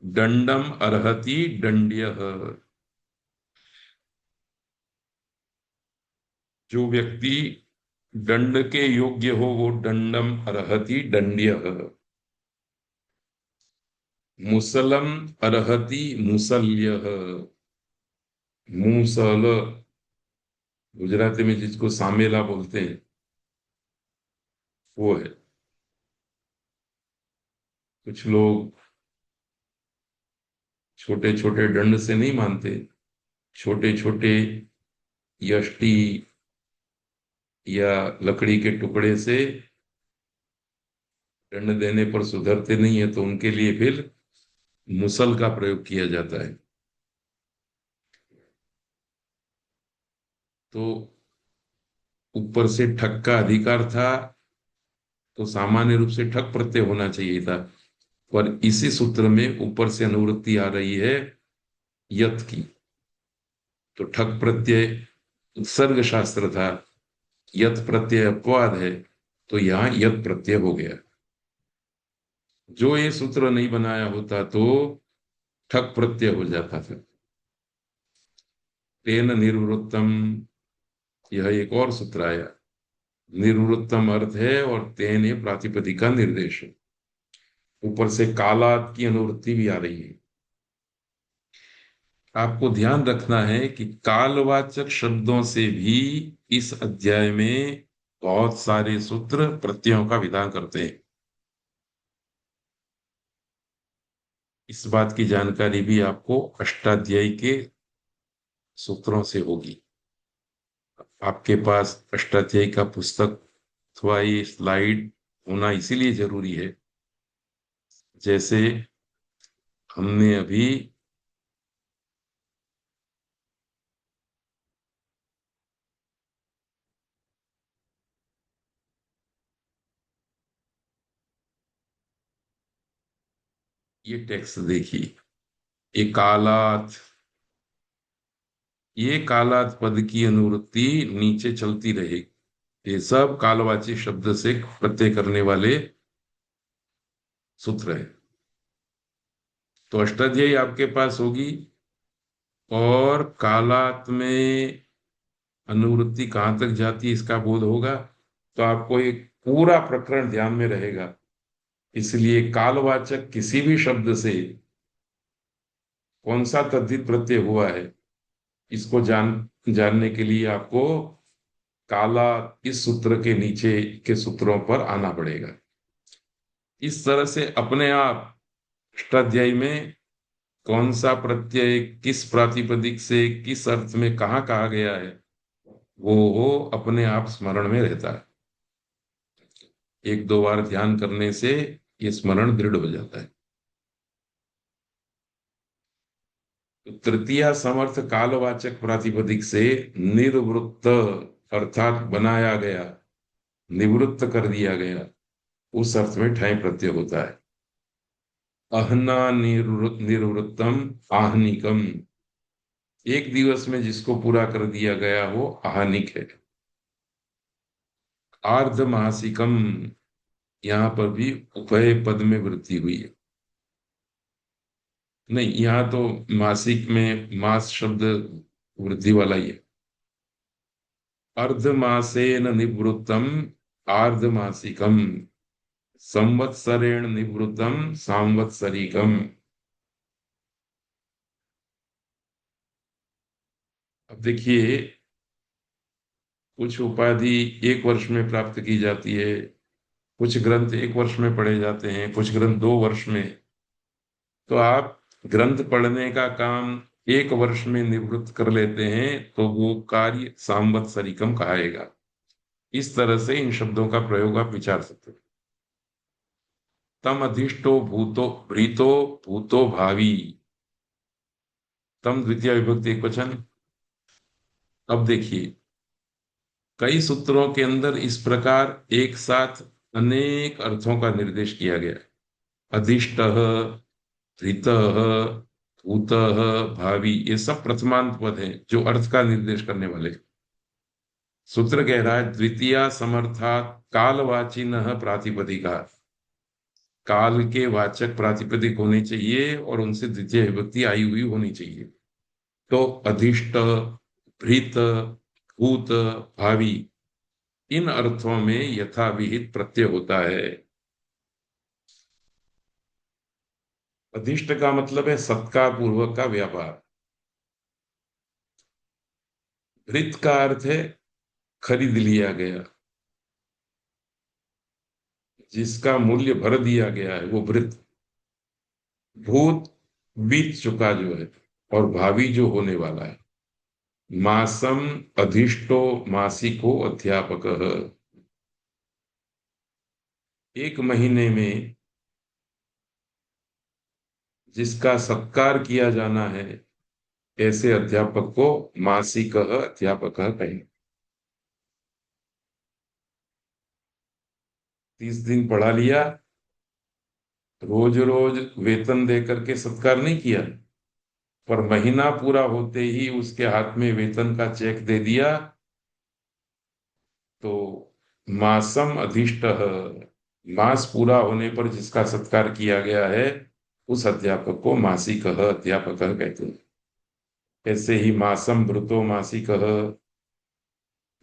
दंडम अर्हति दंड्यः, जो व्यक्ति दंड के योग्य हो वो दंडम अर्हति दंड्यः। मुसलम अर्हति मुसल्यः, मूसल, गुजराती में जिसको सामेला बोलते हैं वो है। कुछ लोग छोटे छोटे दंड से नहीं मानते, छोटे छोटे यष्टि या लकड़ी के टुकड़े से दंड देने पर सुधरते नहीं है, तो उनके लिए फिर मुसल का प्रयोग किया जाता है। तो ऊपर से ठक का अधिकार था, तो सामान्य रूप से ठक प्रत्यय होना चाहिए था, पर इसी सूत्र में ऊपर से अनुवृत्ति आ रही है यत की। तो ठक प्रत्यय सर्ग शास्त्र था, यत प्रत्यय अपवाद है, तो यहां यत प्रत्यय हो गया। जो ये सूत्र नहीं बनाया होता तो ठक प्रत्यय हो जाता था। तेन निर्वृत्तम, यह एक और सूत्र आया। निर्वृत्तम अर्थ है और तेन ये प्रातिपदिक का निर्देश है। ऊपर से कालात की अनुवृत्ति भी आ रही है। आपको ध्यान रखना है कि कालवाचक शब्दों से भी इस अध्याय में बहुत सारे सूत्र प्रत्ययों का विधान करते हैं। इस बात की जानकारी भी आपको अष्टाध्यायी के सूत्रों से होगी। आपके पास अष्टाध्यायी का पुस्तक अथवा ये स्लाइड होना इसीलिए जरूरी है, जैसे हमने अभी ये टेक्स्ट देखी, ये कालात, ये कालात पद की अनुवृत्ति नीचे चलती रहेगी। ये सब कालवाची शब्द से प्रत्यय करने वाले सूत्र है। तो अष्टाध्यायी आपके पास होगी, और कालात में अनुवृत्ति कहाँ तक जाती है इसका बोध होगा, तो आपको एक पूरा प्रकरण ध्यान में रहेगा। इसलिए कालवाचक किसी भी शब्द से कौन सा तद्धित प्रत्यय हुआ है, इसको जानने के लिए आपको काला इस सूत्र के नीचे के सूत्रों पर आना पड़ेगा। इस तरह से अपने आप अष्टाध्यायी में कौन सा प्रत्यय किस प्रातिपदिक से किस अर्थ में कहाँ कहा गया है, वो अपने आप स्मरण में रहता है। एक दो बार ध्यान करने से ये स्मरण दृढ़ हो जाता है। तो तृतीया समर्थ कालवाचक प्रातिपदिक से निर्वृत्त अर्थात बनाया गया, निवृत्त कर दिया गया, उस अर्थ में ठाई प्रत्यय होता है। अहना निर्वृत्तम आहनिकम, एक दिवस में जिसको पूरा कर दिया गया वो आहनिक है। आर्धमासिकम, यहां पर भी उभय पद में वृद्धि हुई है। नहीं, यहाँ तो मासिक में मास शब्द वृद्धि वाला ही है। अर्धमासेन निवृत्तम आर्धमासिकम, संवत्सरेण निवृत्तम सांवत्सरिकम। अब देखिए, कुछ उपाधि एक वर्ष में प्राप्त की जाती है, कुछ ग्रंथ एक वर्ष में पढ़े जाते हैं, कुछ ग्रंथ 2 वर्ष में। तो आप ग्रंथ पढ़ने का काम एक वर्ष में निवृत्त कर लेते हैं तो वो कार्य सांवत्सरिकम कहाएगा। इस तरह से इन शब्दों का प्रयोग आप विचार सकते हैं। तम अधिष्टो भूतो भृतो भूतो भावी। तम द्वितीय विभक्ति एक वचन। अब देखिए, कई सूत्रों के अंदर इस प्रकार एक साथ अनेक अर्थों का निर्देश किया गया है। अधिष्ट, धृत, भूत, भावी, ये सब प्रथमांत पद हैं जो अर्थ का निर्देश करने वाले। सूत्र कह रहा है द्वितीय समर्थात कालवाचिन प्रातिपदिका। काल के वाचक प्रातिपदिक होने चाहिए और उनसे द्वितीय विभक्ति आई हुई होनी चाहिए। तो अधिष्ट, भृत, भूत, भावी, इन अर्थों में यथाविहित प्रत्यय होता है। अधिष्ट का मतलब है सत्कार पूर्वक का व्यापार। भृत का अर्थ है खरीद लिया गया, जिसका मूल्य भर दिया गया है वो भृत। भूत, बीत चुका जो है, और भावी जो होने वाला है। मासम अधिष्टो मासिको अध्यापक। एक महीने में जिसका सत्कार किया जाना है, ऐसे अध्यापक को मासिक अध्यापक कहें। 30 दिन पढ़ा लिया, रोज रोज वेतन दे करके सत्कार नहीं किया, पर महीना पूरा होते ही उसके हाथ में वेतन का चेक दे दिया, तो मासम अधिष्ट, मास पूरा होने पर जिसका सत्कार किया गया है, उस अध्यापक को मासिक अध्यापक कहते हैं। ऐसे ही मासम भृतो मासिक,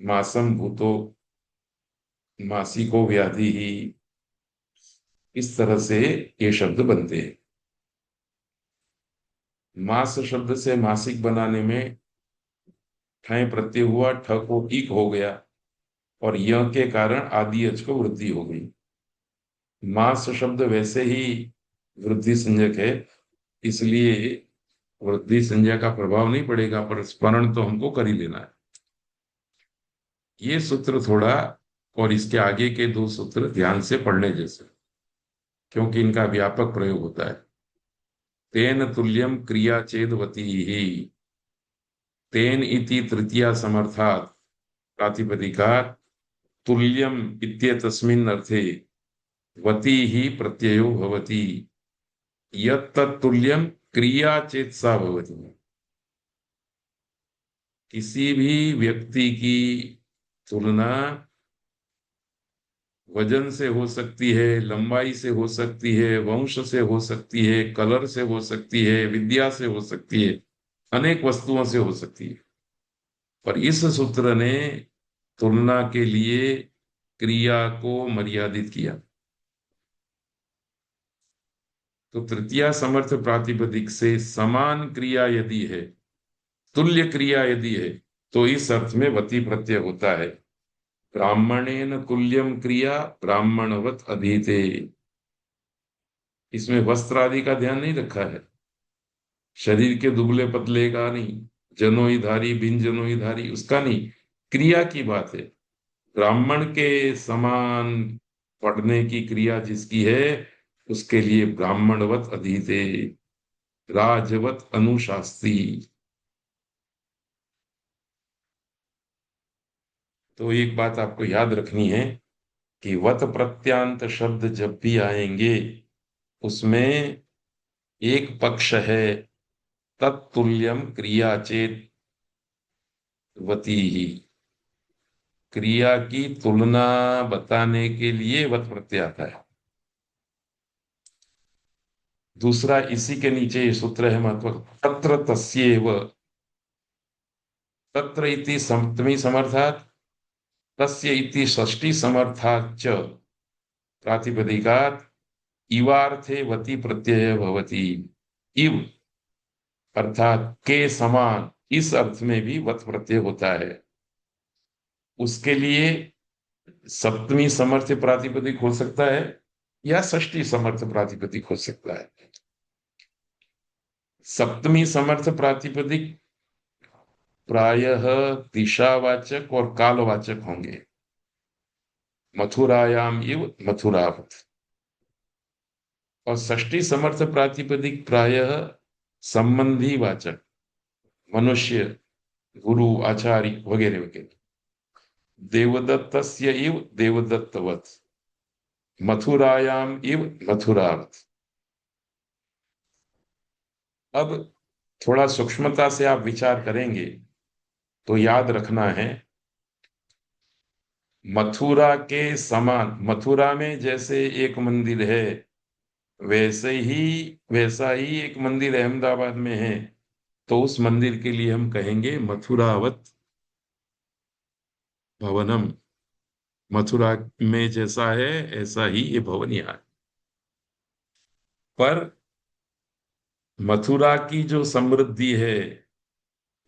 मासम भूतो मासिको व्याधि ही, इस तरह से ये शब्द बनते हैं। मास शब्द से मासिक बनाने में ठय प्रत्यय हुआ, ठ को ईक हो गया, और य के कारण आदि अच को वृद्धि हो गई। मास शब्द वैसे ही वृद्धि संज्ञक है, इसलिए वृद्धि संज्ञा का प्रभाव नहीं पड़ेगा, पर स्मरण तो हमको कर ही लेना है। ये सूत्र थोड़ा, और इसके आगे के दो सूत्र ध्यान से पढ़ने जैसे, क्योंकि इनका व्यापक प्रयोग होता है। तेन तुल्यम क्रिया चेदवती ही, तेन इति तृतीया समर्थात प्रातिपदिकात् तुल्यम इत्येतस्मिन् अर्थे वती ही प्रत्ययो भवति। यत्तत्तुल्यम क्रिया चेतसा भवति। किसी भी व्यक्ति की तुलना वजन से हो सकती है, लंबाई से हो सकती है, वंश से हो सकती है, कलर से हो सकती है, विद्या से हो सकती है, अनेक वस्तुओं से हो सकती है। पर इस सूत्र ने तुलना के लिए क्रिया को मर्यादित किया। तो तृतीया समर्थ प्रातिपदिक से समान क्रिया यदि है, तुल्य क्रिया यदि है, तो इस अर्थ में वती प्रत्यय होता है। ब्राह्मणेन तुल्यम क्रिया ब्राह्मणवत अधीते। इसमें वस्त्र आदि का ध्यान नहीं रखा है, शरीर के दुबले पतले का नहीं, जनोई धारी बिन जनोई धारी उसका नहीं, क्रिया की बात है। ब्राह्मण के समान पढ़ने की क्रिया जिसकी है, उसके लिए ब्राह्मणवत अधीते, राजवत अनुशास्त्री। तो एक बात आपको याद रखनी है कि वत प्रत्यांत शब्द जब भी आएंगे, उसमें एक पक्ष है तत्तुल्यम क्रिया चेत वती ही, क्रिया की तुलना बताने के लिए वत प्रत्यय आता है। दूसरा, इसी के नीचे ये सूत्र है महत्व, तत्र तस्येव, तत्र इति सप्तमी समर्थात, तस्य इति षष्ठी समर्थात च प्रातिपदिकात इवार्थे वती प्रत्यय भवति। इव अर्थात के समान, इस अर्थ में भी वत प्रत्यय होता है। उसके लिए सप्तमी समर्थ प्रातिपदिक हो सकता है या षष्ठी समर्थ प्रातिपदिक हो सकता है। सप्तमी समर्थ प्रातिपदिक प्रायः दिशावाचक और कालवाचक होंगे। मथुरायाम इव मथुरावत, और षष्ठी समर्थ प्रातिपदिक प्रायः संबंधी वाचक, मनुष्य, गुरु, आचार्य वगैरह वगैरह। देवदत्तस्य इव देवदत्तवत्, मथुरायाम इव मथुरावत्। अब थोड़ा सूक्ष्मता से आप विचार करेंगे तो याद रखना है, मथुरा के समान, मथुरा में जैसे एक मंदिर है वैसा ही एक मंदिर अहमदाबाद में है, तो उस मंदिर के लिए हम कहेंगे मथुरावत भवनम। मथुरा में जैसा है ऐसा ही ये भवन यहाँ है। पर मथुरा की जो समृद्धि है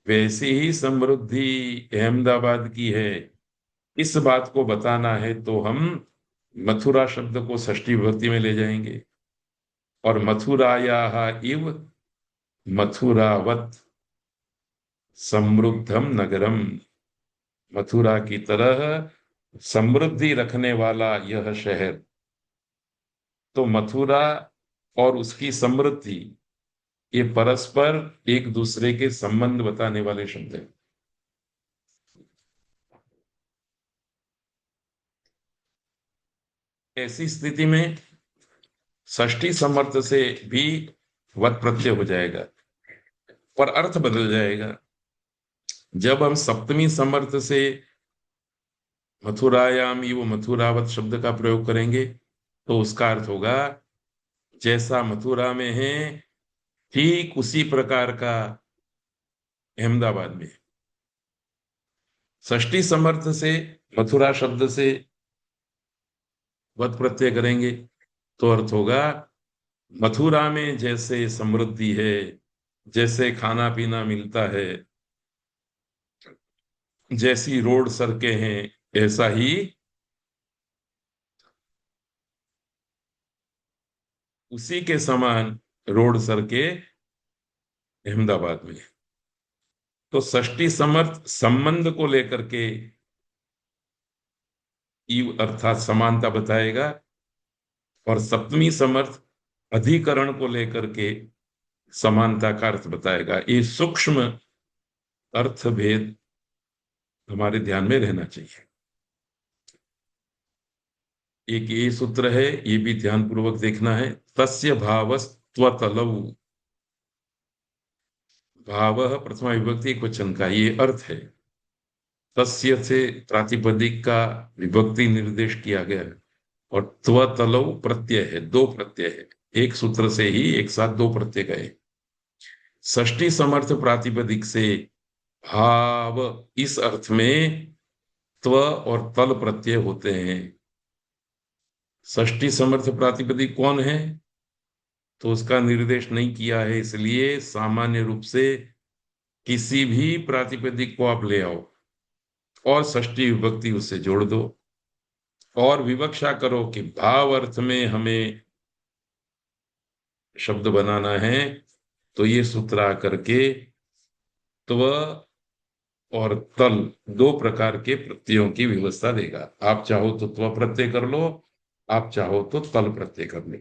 वैसी ही समृद्धि अहमदाबाद की है, इस बात को बताना है तो हम मथुरा शब्द को षष्ठी विभक्ति में ले जाएंगे, और मथुरायाः इव मथुरावत समृद्धम नगरम, मथुरा की तरह समृद्धि रखने वाला यह शहर। तो मथुरा और उसकी समृद्धि ये परस्पर एक दूसरे के संबंध बताने वाले शब्द हैं। ऐसी स्थिति में षष्ठी समर्थ से भी वत प्रत्यय हो जाएगा, पर अर्थ बदल जाएगा। जब हम सप्तमी समर्थ से मथुरायाम ये वो मथुरावत शब्द का प्रयोग करेंगे तो उसका अर्थ होगा जैसा मथुरा में है ठीक उसी प्रकार का अहमदाबाद में। षष्ठी समर्थ से मथुरा शब्द से वत प्रत्यय करेंगे तो अर्थ होगा मथुरा में जैसे समृद्धि है, जैसे खाना पीना मिलता है, जैसी रोड सड़कें हैं, ऐसा ही उसी के समान रोड सड़कें अहमदाबाद में। तो षष्ठी समर्थ संबंध को लेकर के ईव अर्थात समानता बताएगा, और सप्तमी समर्थ अधिकरण को लेकर के समानता का अर्थ बताएगा। ये सूक्ष्म अर्थ भेद हमारे ध्यान में रहना चाहिए। एक ये सूत्र है, ये भी ध्यान पूर्वक देखना है। तस्य भावस्त्वतलौ, भाव प्रथमा विभक्ति एक वचन का ये अर्थ है। तस्य से प्रातिपदिक का विभक्ति निर्देश किया गया है, और त्वतलौ प्रत्यय है, दो प्रत्यय है, एक सूत्र से ही एक साथ दो प्रत्यय गए। षष्ठी समर्थ प्रातिपदिक से भाव इस अर्थ में त्व और तल प्रत्यय होते हैं। षष्ठी समर्थ प्रातिपदिक कौन है तो उसका निर्देश नहीं किया है, इसलिए सामान्य रूप से किसी भी प्रातिपदिक को आप ले आओ और षष्ठी विभक्ति उससे जोड़ दो और विवक्षा करो कि भाव अर्थ में हमें शब्द बनाना है, तो ये सूत्र आकर के त्व और तल दो प्रकार के प्रत्ययों की व्यवस्था देगा। आप चाहो तो त्व प्रत्यय कर लो, आप चाहो तो तल प्रत्यय कर लो।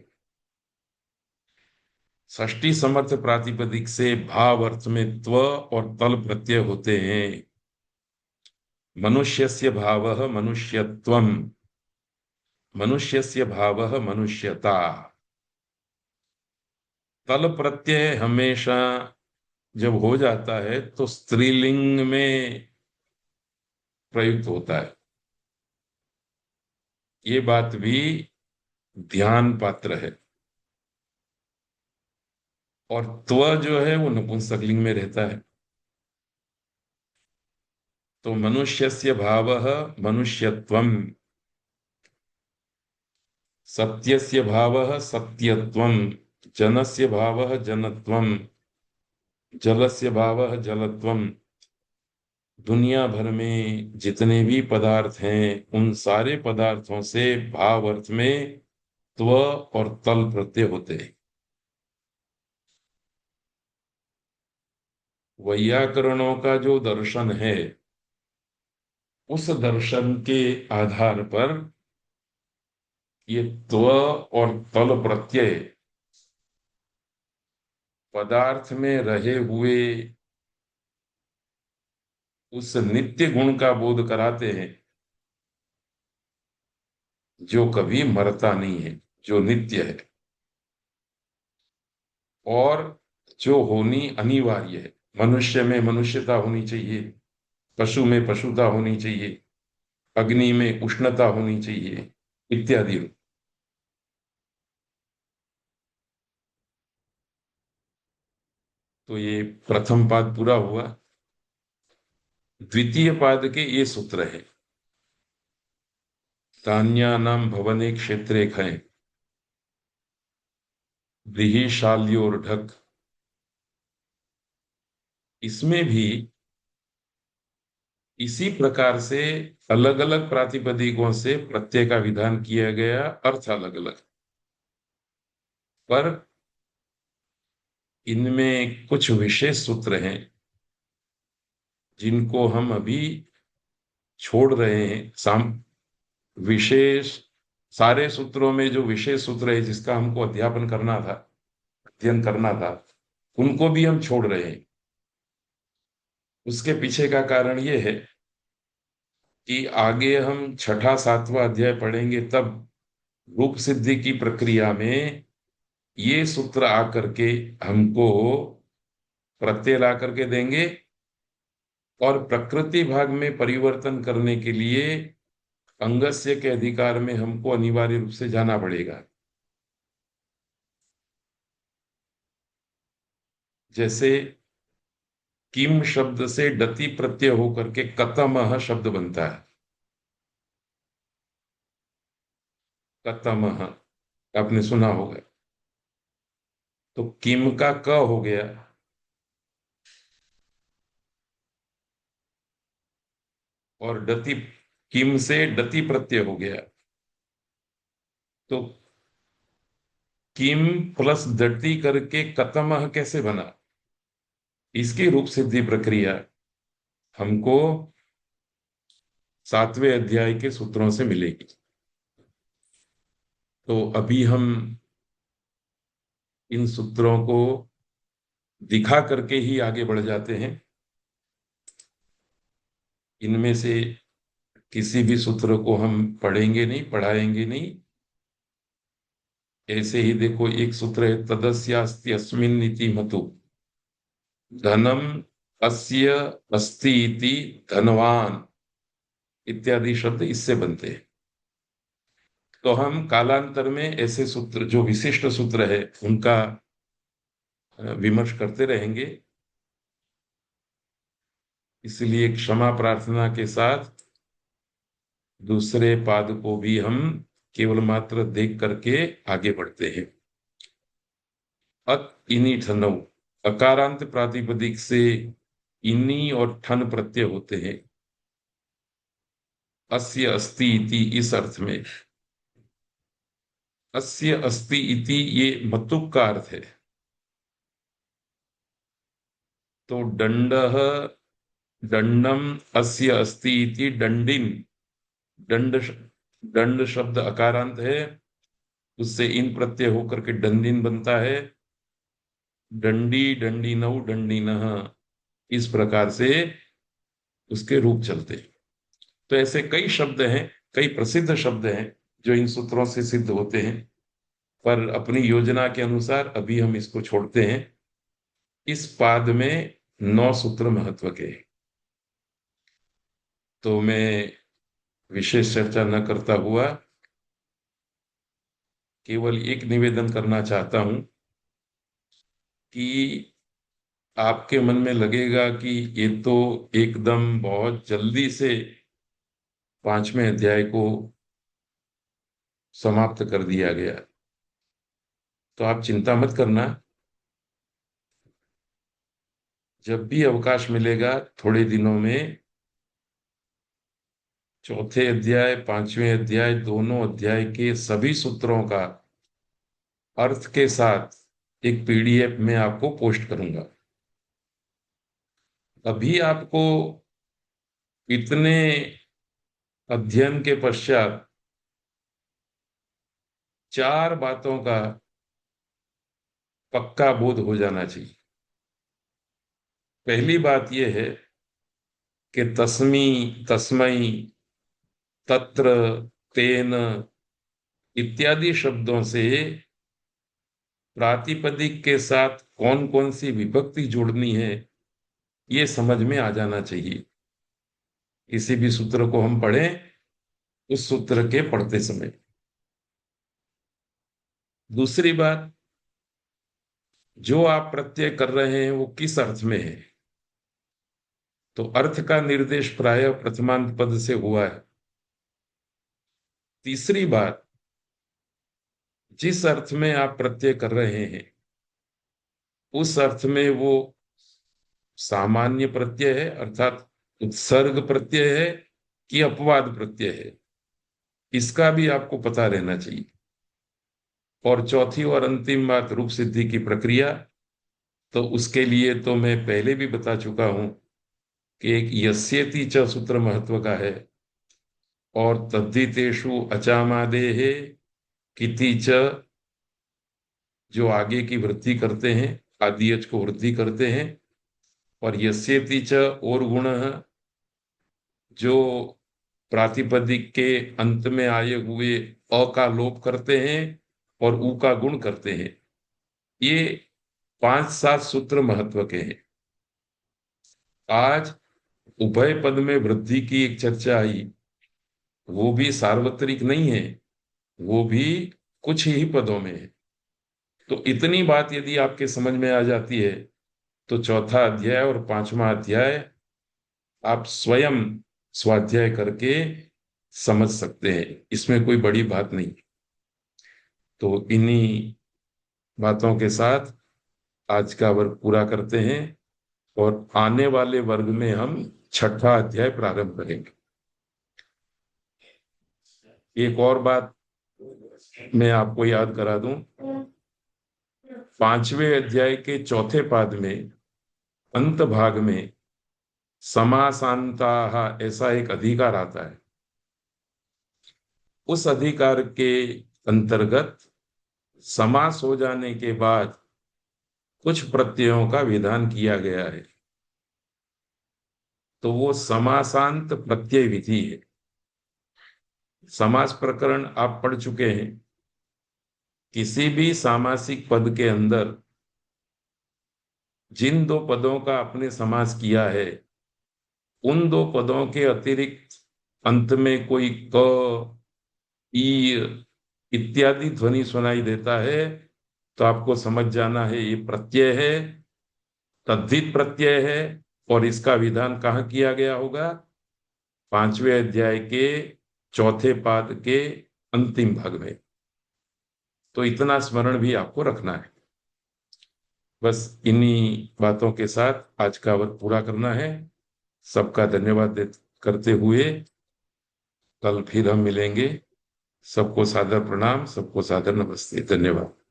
षष्ठी समर्थ प्रातिपदिक से भाव अर्थ में त्व और तल प्रत्यय होते हैं। मनुष्यस्य भावः मनुष्यत्वम्, मनुष्यस्य भावः मनुष्यता। तल प्रत्यय हमेशा जब हो जाता है तो स्त्रीलिंग में प्रयुक्त होता है, ये बात भी ध्यान पात्र है। और त्व जो है वो नपुंसकलिंग में रहता है। तो मनुष्यस्य भावः मनुष्यत्वम्, सत्यस्य भावः सत्यत्वम्, जनस्य भावः जनत्वम्, जलस्य भावः जलत्वम्। दुनिया भर में जितने भी पदार्थ हैं उन सारे पदार्थों से भाव अर्थ में त्व और तल प्रत्यय होते हैं। वैयाकरणों का जो दर्शन है उस दर्शन के आधार पर ये त्व और तल प्रत्यय पदार्थ में रहे हुए उस नित्य गुण का बोध कराते हैं, जो कभी मरता नहीं है, जो नित्य है और जो होनी अनिवार्य है। मनुष्य में मनुष्यता होनी चाहिए, पशु में पशुता होनी चाहिए, अग्नि में उष्णता होनी चाहिए, इत्यादि। तो ये प्रथम पाद पूरा हुआ। द्वितीय पाद के ये सूत्र है, तान्यानाम भवने क्षेत्रे खय ढक। इसमें भी इसी प्रकार से अलग अलग प्रातिपदिकों से प्रत्यय का विधान किया गया, अर्थ अलग अलग, पर इनमें कुछ विशेष सूत्र हैं जिनको हम अभी छोड़ रहे हैं। विशेष, सारे सूत्रों में जो विशेष सूत्र है जिसका हमको अध्यापन करना था, अध्ययन करना था, उनको भी हम छोड़ रहे हैं। उसके पीछे का कारण ये है कि आगे हम छठा सातवां अध्याय पढ़ेंगे, तब रूप सिद्धि की प्रक्रिया में ये सूत्र आकर के हमको प्रत्यय ला करके देंगे और प्रकृति भाग में परिवर्तन करने के लिए अंगस्य के अधिकार में हमको अनिवार्य रूप से जाना पड़ेगा। जैसे किम शब्द से डति प्रत्यय होकर के कतमह शब्द बनता है। कतमह आपने सुना होगा। तो किम का क हो गया और डति, किम से डति प्रत्यय हो गया, तो किम प्लस डति करके कतमह कैसे बना? इसकी रूप सिद्धि प्रक्रिया हमको सातवें अध्याय के सूत्रों से मिलेगी। तो अभी हम इन सूत्रों को दिखा करके ही आगे बढ़ जाते हैं। इनमें से किसी भी सूत्र को हम पढ़ेंगे नहीं, पढ़ाएंगे नहीं। ऐसे ही देखो, एक सूत्र है, तदस्यास्ति अस्मिन् इति मतु धनम अस्य अस्ति इति धनवान, इत्यादि शब्द इससे बनते हैं। तो हम कालांतर में ऐसे सूत्र, जो विशिष्ट सूत्र है, उनका विमर्श करते रहेंगे। इसलिए क्षमा प्रार्थना के साथ दूसरे पाद को भी हम केवल मात्र देख करके आगे बढ़ते हैं। अत इनी ठनऊ, अकारांत प्रातिपदिक से इनी और ठन प्रत्यय होते हैं। अस्य अस्ति इति, इस अर्थ में अस्य अस्ति इति ये मतुक का अर्थ है। तो दंड, दंडम अस्य अस्ति इति दंडिन, दंड, दंड शब्द अकारांत है, उससे इन प्रत्यय होकर के दंडिन बनता है। दंडी, दंडिनौ, दंडिनः, इस प्रकार से उसके रूप चलते हैं। तो ऐसे कई शब्द हैं, कई प्रसिद्ध शब्द हैं जो इन सूत्रों से सिद्ध होते हैं, पर अपनी योजना के अनुसार अभी हम इसको छोड़ते हैं। इस पाद में 9 सूत्र महत्व के हैं। तो मैं विशेष चर्चा न करता हुआ केवल एक निवेदन करना चाहता हूं कि आपके मन में लगेगा कि ये तो एकदम बहुत जल्दी से 5वें अध्याय को समाप्त कर दिया गया। तो आप चिंता मत करना, जब भी अवकाश मिलेगा थोड़े दिनों में चौथे अध्याय, 5वें अध्याय, दोनों अध्याय के सभी सूत्रों का अर्थ के साथ एक पीडीएफ में आपको पोस्ट करूंगा। अभी आपको इतने अध्ययन के पश्चात 4 बातों का पक्का बोध हो जाना चाहिए। पहली बात यह है कि तस्मी, तस्मई, तत्र, तेन इत्यादि शब्दों से प्रातिपदिक के साथ कौन कौन सी विभक्ति जोड़नी है ये समझ में आ जाना चाहिए। किसी भी सूत्र को हम पढ़ें, उस सूत्र के पढ़ते समय। दूसरी बात, जो आप प्रत्यय कर रहे हैं वो किस अर्थ में है, तो अर्थ का निर्देश प्रायः प्रथमांत पद से हुआ है। तीसरी बात, जिस अर्थ में आप प्रत्यय कर रहे हैं उस अर्थ में वो सामान्य प्रत्यय है, अर्थात उत्सर्ग प्रत्यय है कि अपवाद प्रत्यय है, इसका भी आपको पता रहना चाहिए। और चौथी और अंतिम बात, रूप सिद्धि की प्रक्रिया। तो उसके लिए तो मैं पहले भी बता चुका हूं कि एक यस्येति च सूत्र महत्व का है, और तद्धितेषु अचामादेः किति च, जो आगे की वृद्धि करते हैं, आदियच को वृद्धि करते हैं। और यस्येति च और गुण, जो प्रातिपदिक के अंत में आए हुए अ का लोप करते हैं और उ का गुण करते हैं। ये 5-7 सूत्र महत्व के हैं। आज उभय पद में वृद्धि की एक चर्चा आई, वो भी सार्वत्रिक नहीं है, वो भी कुछ ही पदों में है। तो इतनी बात यदि आपके समझ में आ जाती है तो चौथा अध्याय और पांचवा अध्याय आप स्वयं स्वाध्याय करके समझ सकते हैं, इसमें कोई बड़ी बात नहीं। तो इन्हीं बातों के साथ आज का वर्ग पूरा करते हैं, और आने वाले वर्ग में हम छठा अध्याय प्रारंभ करेंगे। एक और बात मैं आपको याद करा दूं, पांचवें अध्याय के चौथे पाद में अंत भाग में समासांताः ऐसा एक अधिकार आता है। उस अधिकार के अंतर्गत समास हो जाने के बाद कुछ प्रत्ययों का विधान किया गया है, तो वो समासांत प्रत्यय विधि है। समास प्रकरण आप पढ़ चुके हैं। किसी भी सामासिक पद के अंदर जिन दो पदों का आपने समास किया है, उन दो पदों के अतिरिक्त अंत में कोई क, ई इत्यादि ध्वनि सुनाई देता है, तो आपको समझ जाना है ये प्रत्यय है, तद्धित प्रत्यय है। और इसका विधान कहाँ किया गया होगा? पांचवें अध्याय के चौथे पाद के अंतिम भाग में। तो इतना स्मरण भी आपको रखना है। बस इन्हीं बातों के साथ आज का वर्ग पूरा करना है। सबका धन्यवाद करते हुए कल फिर हम मिलेंगे। सबको सादर प्रणाम, सबको सादर नमस्ते, धन्यवाद।